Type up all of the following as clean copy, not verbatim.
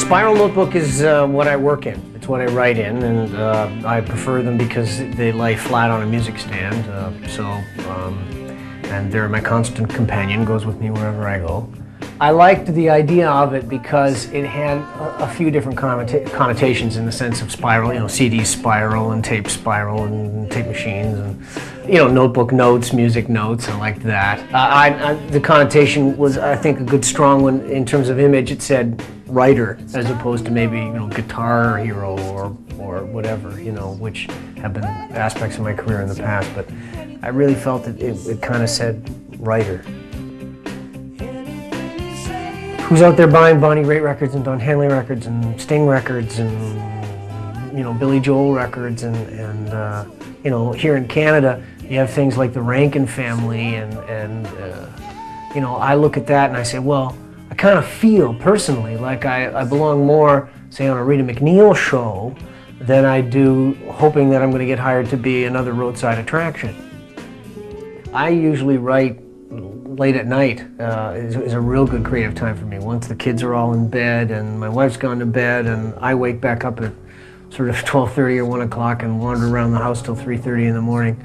Spiral notebook is what I work in. It's what I write in, and I prefer them because they lay flat on a music stand. And they're my constant companion, goes with me wherever I go. I liked the idea of it because it had a few different connotations in the sense of spiral, you know, CD spiral and tape machines, and, you know, notebook notes, music notes. I liked that. The connotation was, I think, a good strong one in terms of image. It said writer as opposed to maybe, you know, guitar hero or whatever, you know, which have been aspects of my career in the past. But I really felt that it kind of said writer. Who's out there buying Bonnie Raitt records and Don Henley records and Sting records and, you know, Billy Joel records and you know, here in Canada you have things like the Rankin Family and you know, I look at that and I say, well, I kind of feel personally like I belong more, say, on a Rita McNeil show than I do hoping that I'm going to get hired to be another roadside attraction. I usually write late at night is a real good creative time for me. Once the kids are all in bed and my wife's gone to bed and I wake back up at sort of 12:30 or 1 o'clock and wander around the house till 3:30 in the morning,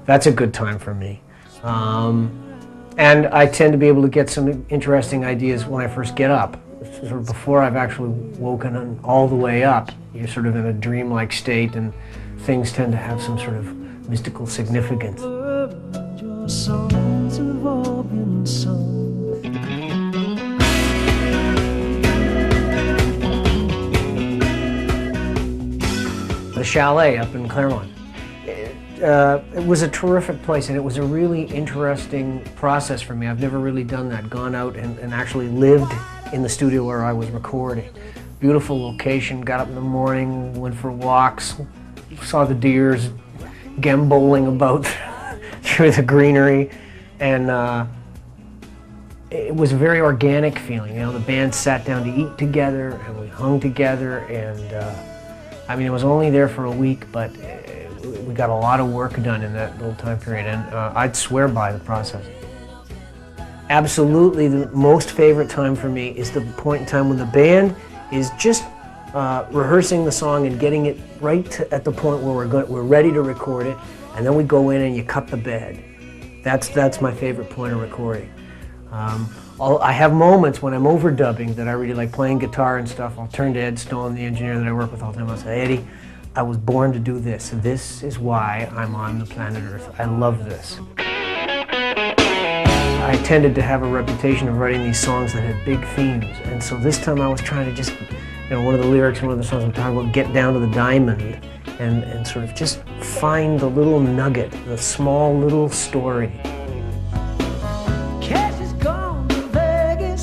that's a good time for me. And I tend to be able to get some interesting ideas when I first get up. Sort of before I've actually woken all the way up, you're sort of in a dreamlike state and things tend to have some sort of mystical significance. Songs have all been sung. The Chalet up in Claremont. It was a terrific place and it was a really interesting process for me. I've never really done that, gone out and actually lived in the studio where I was recording. Beautiful location, got up in the morning, went for walks, saw the deers gamboling about through the greenery, and it was a very organic feeling. You know, the band sat down to eat together and we hung together, and I mean, it was only there for a week, but we got a lot of work done in that little time period, and I'd swear by the process. Absolutely, the most favorite time for me is the point in time when the band is just rehearsing the song and getting it right at the point where we're ready to record it, and then we go in and you cut the bed. That's my favorite point of recording. I have moments when I'm overdubbing that I really like, playing guitar and stuff. I'll turn to Ed Stone, the engineer that I work with all the time. I'll say, Eddie, I was born to do this. This is why I'm on the planet Earth. I love this. I tended to have a reputation of writing these songs that had big themes, and so this time I was trying to just, you know, one of the lyrics in one of the songs I'm talking about, get down to the diamond, and sort of just find the little nugget, the small little story. Cash is gone to Vegas,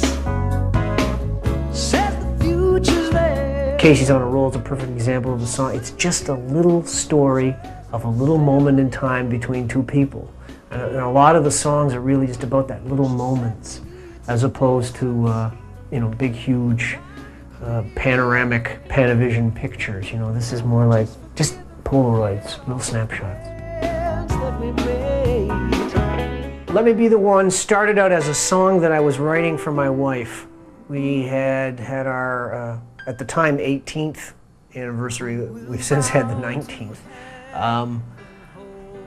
says the future's there. Casey's on a Roll is a perfect example of the song. It's just a little story of a little moment in time between two people. And a lot of the songs are really just about that little moments, as opposed to you know, big, huge, panoramic Panavision pictures. You know, this is more like just Polaroids, little snapshots. Let Me Be the One started out as a song that I was writing for my wife. We had our, at the time, 18th anniversary. We've since had the 19th.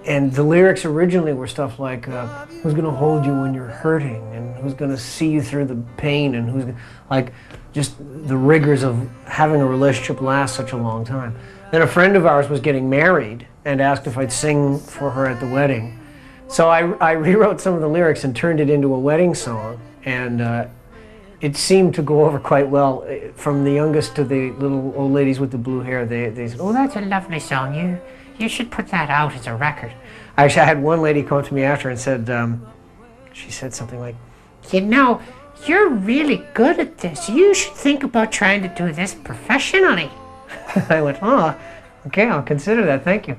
And the lyrics originally were stuff like, who's gonna hold you when you're hurting, and who's gonna see you through the pain, and who's gonna, like, just the rigors of having a relationship last such a long time. Then a friend of ours was getting married and asked if I'd sing for her at the wedding. So I rewrote some of the lyrics and turned it into a wedding song, and it seemed to go over quite well. From the youngest to the little old ladies with the blue hair, they said, oh, that's a lovely song. You should put that out as a record. Actually, I had one lady come up to me after and said, she said something like, you know, you're really good at this. You should think about trying to do this professionally. I went, oh, okay, I'll consider that, thank you.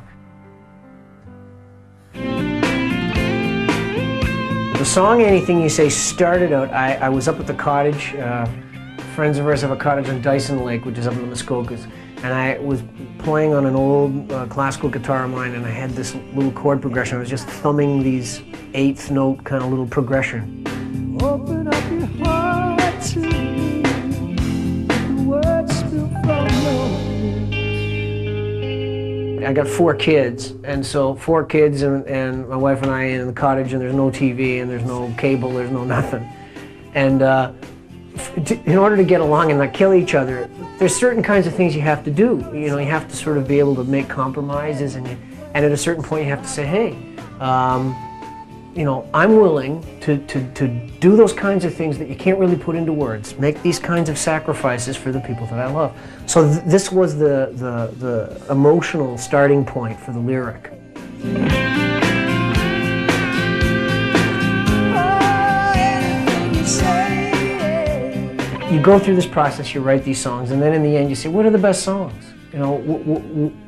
The song Anything You Say started out, I was up at the cottage. Friends of ours have a cottage on Dyson Lake, which is up in the Muskokas. And I was playing on an old classical guitar of mine, and I had this little chord progression. I was just thumbing these eighth note kind of little progression. Open up your heart to me, the words I got 4 kids, and so 4 kids and my wife and I in the cottage, and there's no TV and there's no cable, there's no nothing. And in order to get along and not kill each other, there's certain kinds of things you have to do. You know, you have to sort of be able to make compromises, and at a certain point you have to say, hey, you know, I'm willing to do those kinds of things that you can't really put into words. Make these kinds of sacrifices for the people that I love. So this was the emotional starting point for the lyric. You go through this process, you write these songs, and then in the end you say, what are the best songs? You know,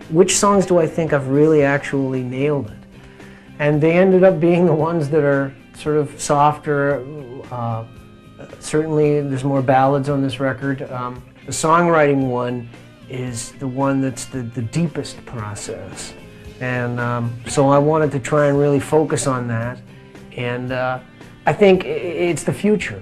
which songs do I think I've really actually nailed it? And they ended up being the ones that are sort of softer. Certainly there's more ballads on this record. The songwriting one is the one that's the deepest process. And so I wanted to try and really focus on that. And I think it's the future.